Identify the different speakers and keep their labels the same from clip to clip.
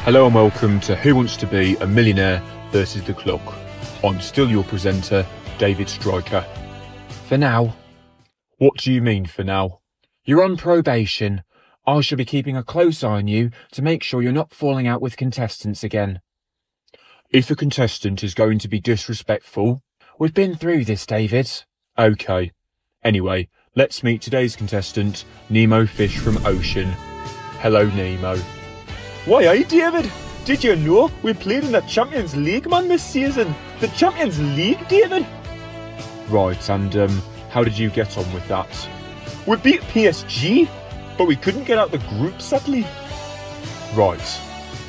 Speaker 1: Hello and welcome to Who Wants to Be a Millionaire versus the Clock. I'm still your presenter, David Stryker.
Speaker 2: For now.
Speaker 1: What do you mean for now?
Speaker 2: You're on probation. I shall be keeping a close eye on you to make sure you're not falling out with contestants again.
Speaker 1: If a contestant is going to be disrespectful...
Speaker 2: We've been through this, David.
Speaker 1: Okay. Anyway, let's meet today's contestant, Nemo Fish from Ocean. Hello, Nemo.
Speaker 3: Why, aye, David. Did you know we played in the Champions League, man, this season? The Champions League, David?
Speaker 1: Right, and how did you get on with that?
Speaker 3: We beat PSG, but we couldn't get out the group, sadly.
Speaker 1: Right.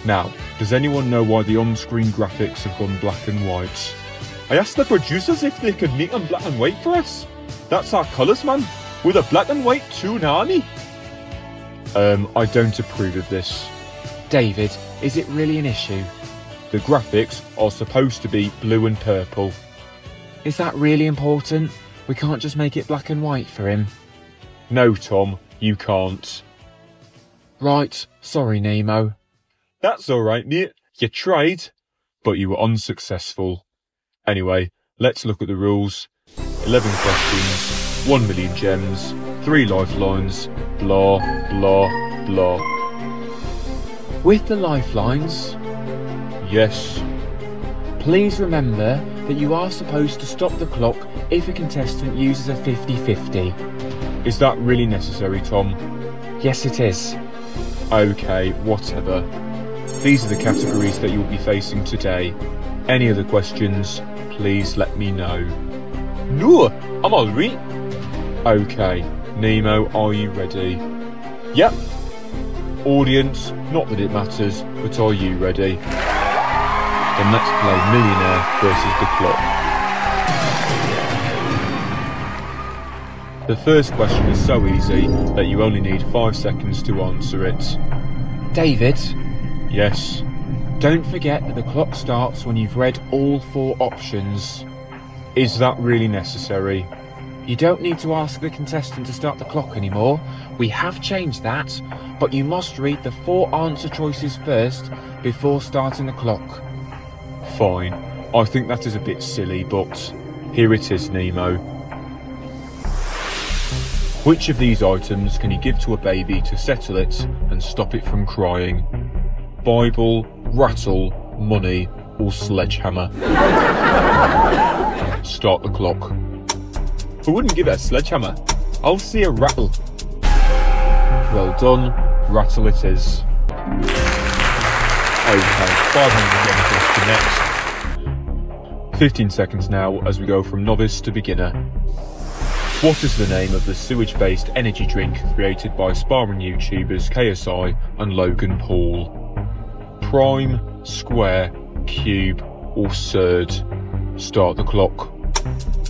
Speaker 1: Now, does anyone know why the on-screen graphics have gone black and white?
Speaker 3: I asked the producers if they could make them black and white for us. That's our colours, man. With a black and white tsunami.
Speaker 1: I don't approve of this.
Speaker 2: David, is it really an issue?
Speaker 1: The graphics are supposed to be blue and purple.
Speaker 2: Is that really important? We can't just make it black and white for him.
Speaker 1: No, Tom, you can't.
Speaker 2: Right, sorry, Nemo.
Speaker 3: That's alright, mate. You tried.
Speaker 1: But you were unsuccessful. Anyway, let's look at the rules. 11 questions, 1 million gems, 3 lifelines, blah, blah, blah.
Speaker 2: With the lifelines?
Speaker 1: Yes.
Speaker 2: Please remember that you are supposed to stop the clock if a contestant uses a 50-50.
Speaker 1: Is that really necessary, Tom?
Speaker 2: Yes, it is.
Speaker 1: Okay, whatever. These are the categories that you'll be facing today. Any other questions, please let me know.
Speaker 3: No, I'm all right.
Speaker 1: Okay, Nemo, are you ready?
Speaker 3: Yep.
Speaker 1: Audience, not that it matters, but are you ready? Then let's play Millionaire versus the Clock. The first question is so easy that you only need 5 seconds to answer it.
Speaker 2: David?
Speaker 1: Yes?
Speaker 2: Don't forget that the clock starts when you've read all 4 options.
Speaker 1: Is that really necessary?
Speaker 2: You don't need to ask the contestant to start the clock anymore. We have changed that, but you must read the 4 answer choices first before starting the clock.
Speaker 1: Fine. I think that is a bit silly, but here it is, Nemo. Which of these items can you give to a baby to settle it and stop it from crying? Bible, rattle, money, or sledgehammer? Start the clock.
Speaker 3: I wouldn't give it a sledgehammer. I'll say a rattle.
Speaker 1: Well done, rattle it is. Okay, 500 next. 15 seconds now as we go from novice to beginner. What is the name of the sewage-based energy drink created by aspiring YouTubers KSI and Logan Paul? Prime, square, cube, or surd? Start the clock.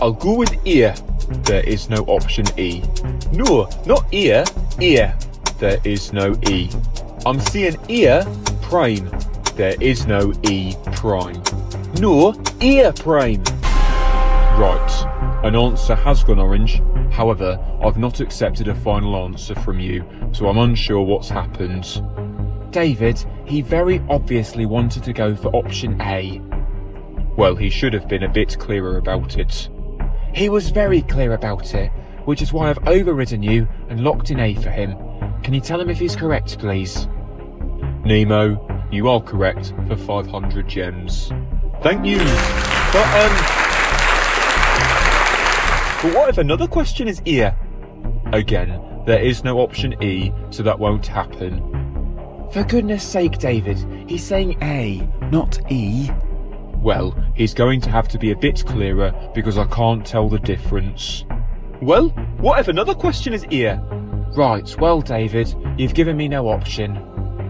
Speaker 3: I'll go with ear.
Speaker 1: There is no option E.
Speaker 3: No, not ear, ear.
Speaker 1: There is no E.
Speaker 3: I'm saying ear prime.
Speaker 1: There is no E prime.
Speaker 3: No, ear prime.
Speaker 1: Right, an answer has gone orange. However, I've not accepted a final answer from you, so I'm unsure what's happened.
Speaker 2: David, he very obviously wanted to go for option A.
Speaker 1: Well, he should have been a bit clearer about it.
Speaker 2: He was very clear about it, which is why I've overridden you and locked in A for him. Can you tell him if he's correct, please?
Speaker 1: Nemo, you are correct for 500 gems.
Speaker 3: Thank you. But what if another question is ear?
Speaker 1: Again, there is no option E, so that won't happen.
Speaker 2: For goodness sake, David, he's saying A, not E.
Speaker 1: Well, he's going to have to be a bit clearer because I can't tell the difference.
Speaker 3: Well, what if another question is ear?
Speaker 2: Right, well, David, you've given me no option.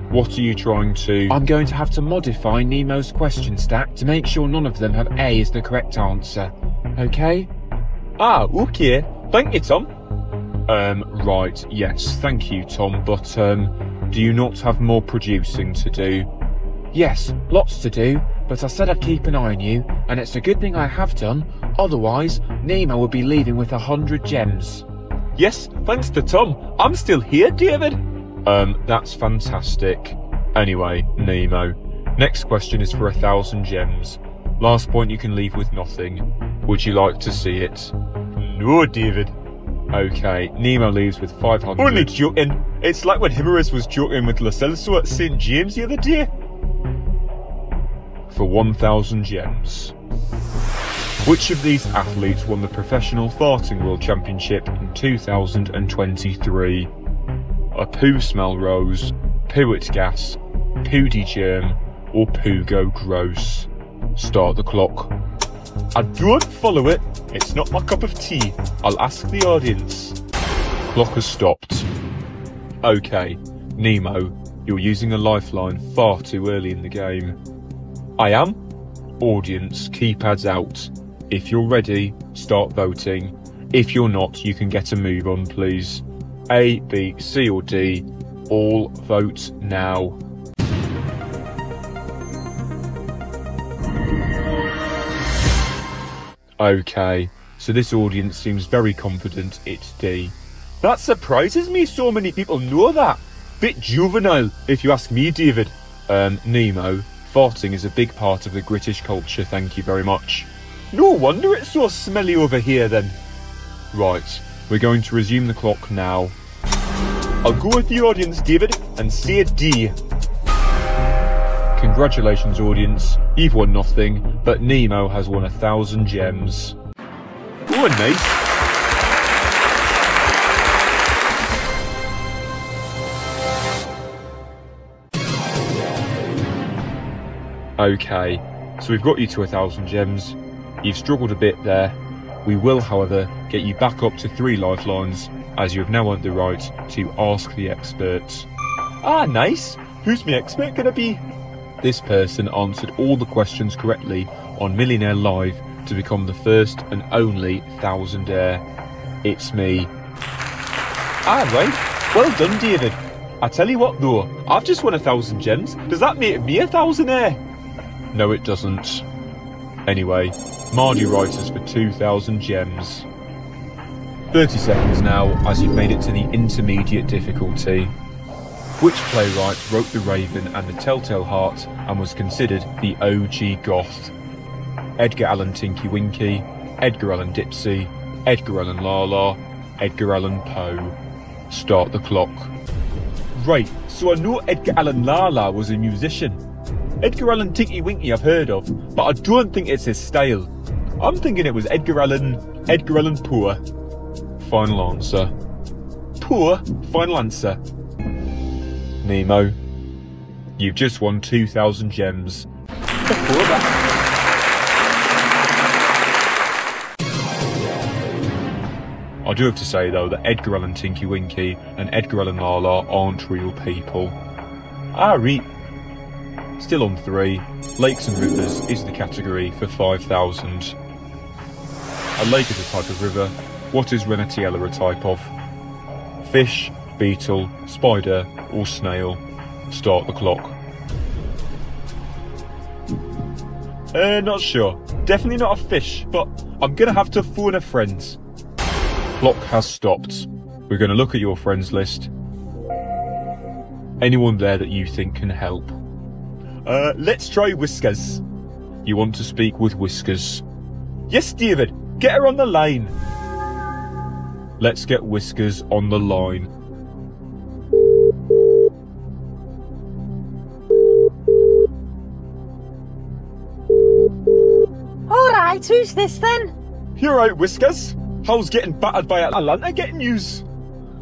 Speaker 1: What are you trying to...
Speaker 2: I'm going to have to modify Nemo's question stack to make sure none of them have A as the correct answer. Okay?
Speaker 3: Ah, okay. Thank you, Tom.
Speaker 1: Right, yes, thank you, Tom, but, do you not have more producing to do?
Speaker 2: Yes, lots to do, but I said I'd keep an eye on you, and it's a good thing I have done, otherwise Nemo would be leaving with 100 gems.
Speaker 3: Yes, thanks to Tom. I'm still here, David.
Speaker 1: That's fantastic. Anyway, Nemo. Next question is for 1,000 gems. Last point you can leave with nothing. Would you like to see it?
Speaker 3: No, David.
Speaker 1: Okay, Nemo leaves with 500.
Speaker 3: Only joking. It's like when Himmerus was joking with Lo Celso at St. James the other day.
Speaker 1: For 1,000 gems. Which of these athletes won the Professional Farting World Championship in 2023? A poo smell rose, poo-it gas, Poody germ, or Poogo gross? Start the clock.
Speaker 3: I don't follow it. It's not my cup of tea. I'll ask the audience.
Speaker 1: Clock has stopped. Okay, Nemo, you're using a lifeline far too early in the game.
Speaker 3: I am.
Speaker 1: Audience, keypads out. If you're ready, start voting. If you're not, you can get a move on, please. A, B, C or D. All vote now. Okay, so this audience seems very confident it's D.
Speaker 3: That surprises me so many people know that. Bit juvenile, if you ask me, David.
Speaker 1: Nemo, farting is a big part of the British culture, thank you very much.
Speaker 3: No wonder it's so smelly over here then.
Speaker 1: Right, we're going to resume the clock now.
Speaker 3: I'll go with the audience, David, and say D.
Speaker 1: Congratulations, audience. You've won nothing, but Nemo has won 1,000 gems.
Speaker 3: Oh, nice.
Speaker 1: Okay, so we've got you to 1,000 gems. You've struggled a bit there. We will, however, get you back up to 3 lifelines, as you have now earned the right to ask the experts.
Speaker 3: Ah, nice. Who's my expert gonna be?
Speaker 1: This person answered all the questions correctly on Millionaire Live to become the first and only thousandaire. It's me.
Speaker 3: Ah, right. Well done, David. I tell you what though, I've just won 1,000 gems. Does that make me a thousandaire?
Speaker 1: No, it doesn't. Anyway, Mardy writers for 2,000 gems. 30 seconds now, as you've made it to the intermediate difficulty. Which playwright wrote The Raven and The Telltale Heart and was considered the OG goth? Edgar Allan Tinky Winky, Edgar Allan Dipsy, Edgar Allan Lala, Edgar Allan Poe. Start the clock.
Speaker 3: Right, so I know Edgar Allan Lala was a musician. Edgar Allan Tinky Winky I've heard of, but I don't think it's his style. I'm thinking it was Edgar Allan Poe.
Speaker 1: Final answer.
Speaker 3: Poe? Final answer.
Speaker 1: Nemo, you've just won 2,000 gems.
Speaker 3: Before that.
Speaker 1: I do have to say though that Edgar Allan Tinky Winky and Edgar Allan Lala aren't real people.
Speaker 3: Ah, right.
Speaker 1: Still on 3, lakes and rivers is the category for 5,000. A lake is a type of river. What is Renatiella a type of? Fish, beetle, spider or snail? Start the clock.
Speaker 3: Not sure. Definitely not a fish, but I'm gonna have to phone a friend.
Speaker 1: Clock has stopped. We're going to look at your friends list. Anyone there that you think can help?
Speaker 3: Let's try Whiskers.
Speaker 1: You want to speak with Whiskers?
Speaker 3: Yes, David. Get her on the line.
Speaker 1: Let's get Whiskers on the line.
Speaker 4: Alright, who's this then?
Speaker 3: You're right, Whiskers. How's getting battered by Atlanta getting news?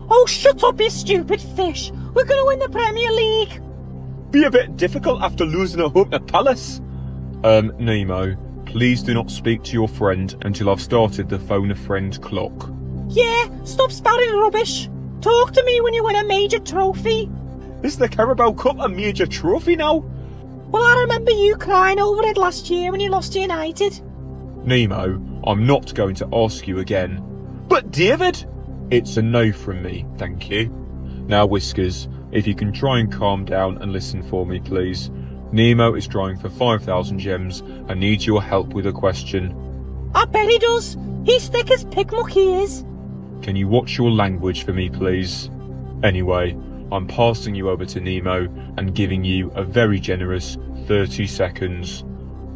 Speaker 4: Oh, shut up, you stupid fish. We're going to win the Premier League.
Speaker 3: Be a bit difficult after losing at home to Palace.
Speaker 1: Nemo, please do not speak to your friend until I've started the phone a friend clock.
Speaker 4: Yeah, stop spouting rubbish. Talk to me when you win a major trophy.
Speaker 3: Is the Carabao Cup a major trophy now?
Speaker 4: Well, I remember you crying over it last year when you lost to United.
Speaker 1: Nemo, I'm not going to ask you again.
Speaker 3: But David!
Speaker 1: It's a no from me, thank you. Now Whiskers, if you can try and calm down and listen for me, please. Nemo is trying for 5,000 gems and needs your help with a question.
Speaker 4: I bet he does. He's thick as pigmuck he is.
Speaker 1: Can you watch your language for me, please? Anyway, I'm passing you over to Nemo and giving you a very generous 30 seconds.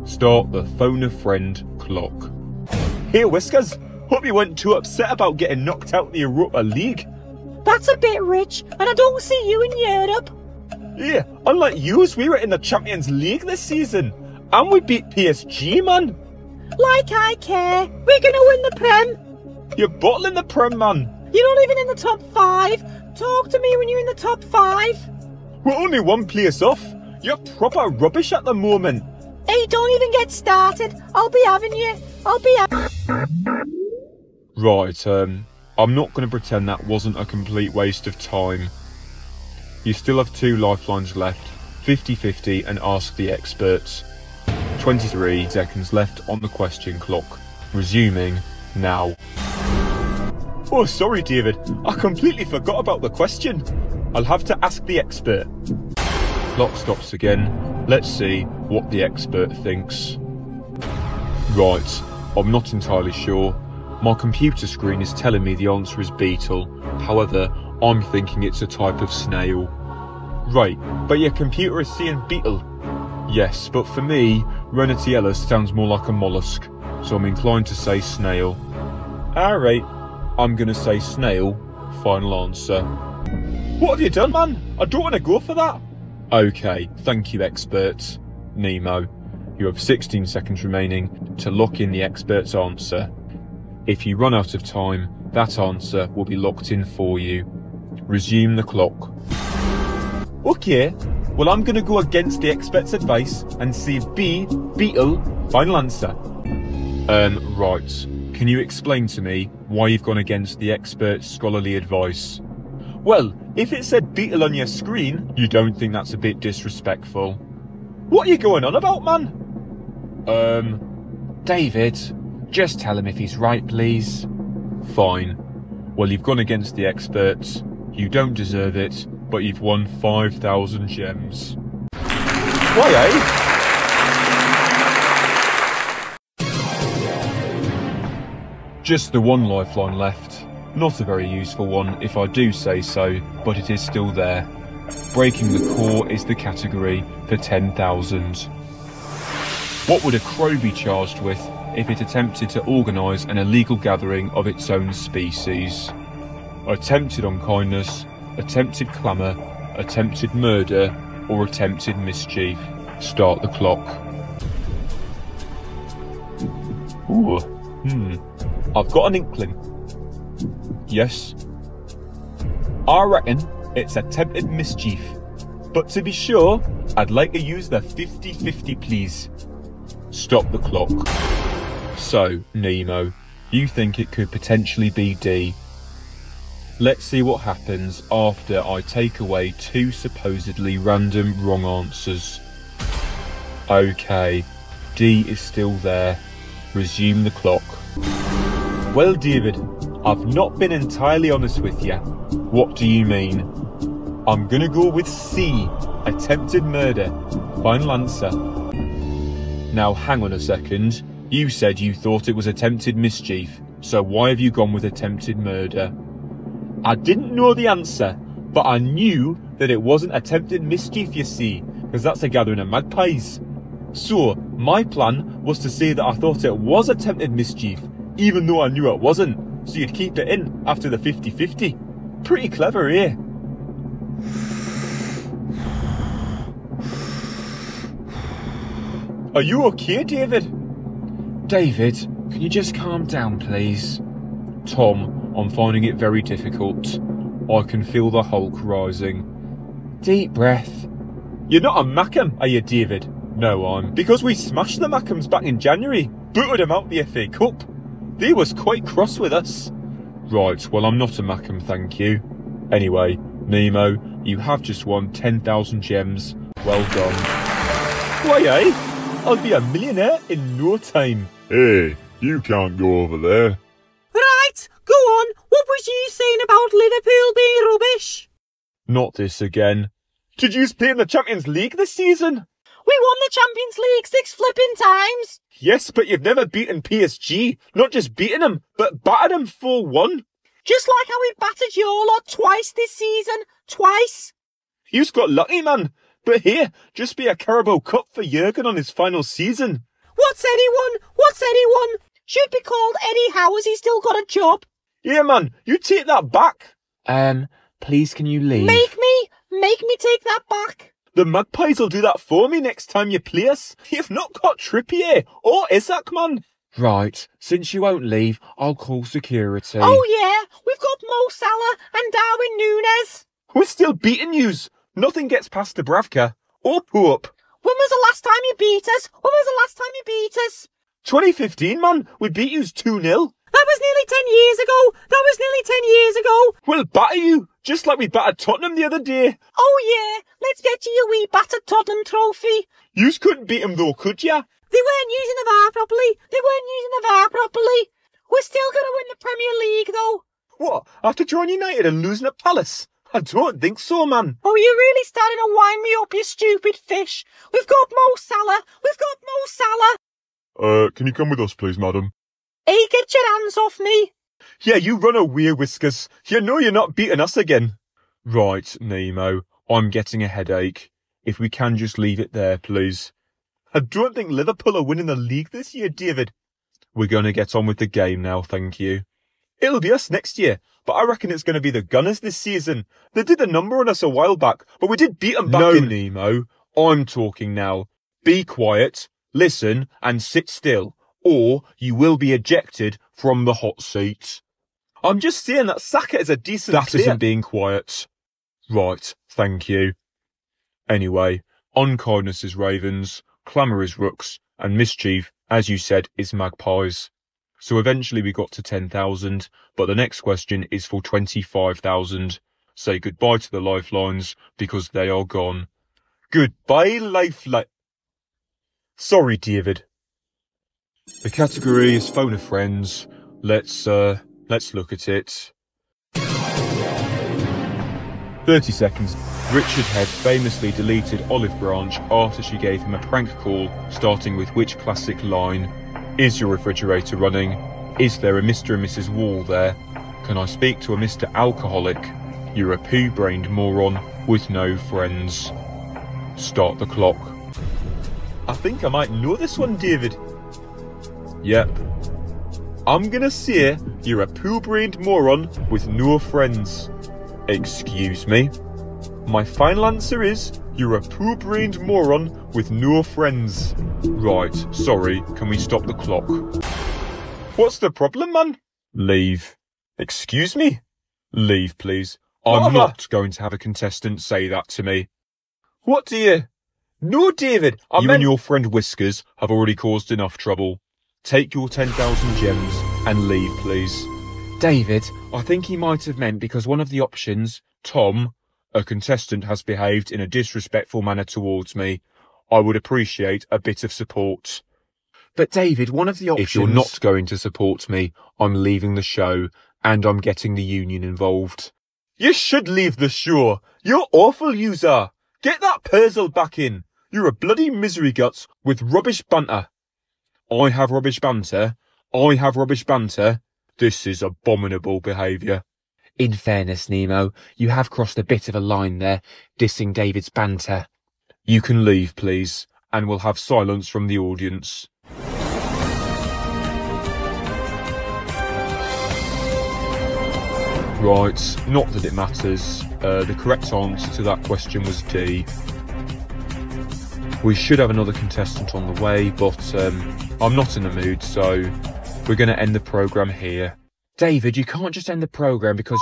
Speaker 1: Start the phone a friend clock.
Speaker 3: Hey Whiskers, hope you weren't too upset about getting knocked out of the Europa League.
Speaker 4: That's a bit rich, and I don't see you in Europe.
Speaker 3: Yeah, unlike yous, we were in the Champions League this season. And we beat PSG, man.
Speaker 4: Like I care. We're gonna win the Prem.
Speaker 3: You're bottling the Prem, man.
Speaker 4: You're not even in the top 5. Talk to me when you're in the top 5.
Speaker 3: We're only one place off. You're proper rubbish at the moment.
Speaker 4: Hey, don't even get started. I'll be having you.
Speaker 1: Right, I'm not going to pretend that wasn't a complete waste of time. You still have 2 lifelines left, 50-50 and ask the experts. 23 seconds left on the question clock. Resuming now.
Speaker 3: Oh, sorry, David. I completely forgot about the question. I'll have to ask the expert.
Speaker 1: Clock stops again. Let's see what the expert thinks. Right, I'm not entirely sure. My computer screen is telling me the answer is beetle. However, I'm thinking it's a type of snail.
Speaker 3: Right, but your computer is saying beetle.
Speaker 1: Yes, but for me, Renatiella sounds more like a mollusk, so I'm inclined to say snail.
Speaker 3: Alright.
Speaker 1: I'm going to say snail. Final answer.
Speaker 3: What have you done, man? I don't want to go for that.
Speaker 1: Okay, thank you, experts. Nemo, you have 16 seconds remaining to lock in the expert's answer. If you run out of time, that answer will be locked in for you. Resume the clock.
Speaker 3: Okay, well I'm going to go against the expert's advice and say B, beetle, final answer.
Speaker 1: Right. Can you explain to me why you've gone against the expert's scholarly advice?
Speaker 3: Well, if it said beetle on your screen...
Speaker 1: You don't think that's a bit disrespectful?
Speaker 3: What are you going on about, man?
Speaker 2: David, just tell him if he's right, please.
Speaker 1: Fine. Well, you've gone against the experts. You don't deserve it, but you've won 5,000 gems.
Speaker 3: Why, eh?
Speaker 1: Just the one lifeline left. Not a very useful one, if I do say so, but it is still there. Breaking the core is the category for 10,000. What would a crow be charged with if it attempted to organise an illegal gathering of its own species? Attempted unkindness, attempted clamour, attempted murder, or attempted mischief? Start the clock.
Speaker 3: Ooh. I've got an inkling.
Speaker 1: Yes?
Speaker 3: I reckon it's attempted mischief. But to be sure, I'd like to use the 50-50 please.
Speaker 1: Stop the clock. So, Nemo, you think it could potentially be D. Let's see what happens after I take away 2 supposedly random wrong answers. Okay, D is still there. Resume the clock.
Speaker 3: Well, David, I've not been entirely honest with you.
Speaker 1: What do you mean?
Speaker 3: I'm gonna go with C, attempted murder. Final answer.
Speaker 1: Now hang on a second. You said you thought it was attempted mischief, so why have you gone with attempted murder?
Speaker 3: I didn't know the answer, but I knew that it wasn't attempted mischief, you see, because that's a gathering of magpies. So, my plan was to say that I thought it was attempted mischief, even though I knew it wasn't, so you'd keep it in after the 50-50. Pretty clever, eh? Are you okay, David?
Speaker 2: David, can you just calm down, please?
Speaker 1: Tom, I'm finding it very difficult. I can feel the Hulk rising.
Speaker 2: Deep breath.
Speaker 3: You're not a Mackem, are you, David?
Speaker 1: No, I'm...
Speaker 3: Because we smashed the Mackems back in January, booted them out the FA Cup. They was quite cross with us.
Speaker 1: Right, well I'm not a Mackem, thank you. Anyway, Nemo, you have just won 10,000 gems. Well done.
Speaker 3: Why, eh? I'll be a millionaire in no time.
Speaker 5: Hey, you can't go over there.
Speaker 4: Right, go on. What was you saying about Liverpool being rubbish?
Speaker 1: Not this again.
Speaker 3: Did you play in the Champions League this season?
Speaker 4: We won the Champions League 6 flipping times.
Speaker 3: Yes, but you've never beaten PSG. Not just beaten them, but battered them 4-1.
Speaker 4: Just like how we battered your lot twice this season. Twice.
Speaker 3: You've got lucky, man. But here, just be a Carabao Cup for Jurgen on his final season.
Speaker 4: What's anyone? What's anyone? Should be called Eddie Howe as he's still got a job.
Speaker 3: Yeah, man, you take that back.
Speaker 2: Please can you leave?
Speaker 4: Make me take that back.
Speaker 3: The Magpies will do that for me next time you play us. You've not got Trippier or Isak, man.
Speaker 2: Right, since you won't leave, I'll call security.
Speaker 4: Oh yeah, we've got Mo Salah and Darwin Núñez.
Speaker 3: We're still beating yous. Nothing gets past Dubravka or Poop.
Speaker 4: When was the last time you beat us?
Speaker 3: 2015, man. We beat yous 2-0.
Speaker 4: That was nearly 10 years ago.
Speaker 3: We'll batter you, just like we battered Tottenham the other day.
Speaker 4: Oh yeah, let's get you your wee battered Tottenham trophy.
Speaker 3: Yous couldn't beat 'em though, could ya?
Speaker 4: They weren't using the VAR properly. We're still going to win the Premier League, though.
Speaker 3: What, after drawing United and losing at Palace? I don't think so, man.
Speaker 4: Oh, you're really starting to wind me up, you stupid fish. We've got Mo Salah.
Speaker 5: Can you come with us, please, madam?
Speaker 4: Hey, get your hands off me.
Speaker 3: Yeah, you run away, Whiskers. You know you're not beating us again. Right, Nemo. I'm getting a headache. If we can just leave it there, please. I don't think Liverpool are winning the league this year, David. We're going to get on with the game now, thank you. It'll be us next year, but I reckon it's going to be the Gunners this season. They did a number on us a while back, but we did beat them back in. Nemo, I'm talking now. Be quiet, listen, and sit still, or you will be ejected from the hot seat. I'm just saying that Saka is a decent player. That isn't being quiet. Right, thank you. Anyway, unkindness is ravens, clamour is rooks, and mischief, as you said, is magpies. So eventually we got to 10,000, but the next question is for 25,000. Say goodbye to the lifelines, because they are gone. Goodbye, lifeline. Sorry, David. The category is phone a friends. Let's look at it. 30 seconds. Richard Head famously deleted Olive Branch after she gave him a prank call, starting with which classic line? Is your refrigerator running? Is there a Mr. and Mrs. Wall there? Can I speak to a Mr. Alcoholic? You're a poo-brained moron with no friends. Start the clock. I think I might know this one, David. Yep. I'm gonna say you're a poo-brained moron with no friends. Excuse me? My final answer is, you're a poo-brained moron with no friends. Right, sorry, can we stop the clock? What's the problem, man? Leave. Excuse me? Leave, please. I'm not going to have a contestant say that to me. What do you... No, David, you and your friend Whiskers have already caused enough trouble. Take your 10,000 gems and leave, please.
Speaker 2: David, I think he might have meant because one of the options, Tom, a contestant, has behaved in a disrespectful manner towards me. I would appreciate a bit of support.
Speaker 1: But David, one of the options...
Speaker 2: If you're not going to support me, I'm leaving the show and I'm getting the union involved.
Speaker 3: You should leave the show. You're awful, yous are. Get that Purzel back in. You're a bloody misery guts with rubbish banter. I have rubbish banter. I have rubbish banter. This is abominable behaviour.
Speaker 2: In fairness, Nemo, you have crossed a bit of a line there, dissing David's banter.
Speaker 3: You can leave, please, and we'll have silence from the audience. Right, not that it matters. The correct answer to that question was D. We should have another contestant on the way, but I'm not in the mood, so we're going to end the programme here.
Speaker 2: David, you can't just end the programme because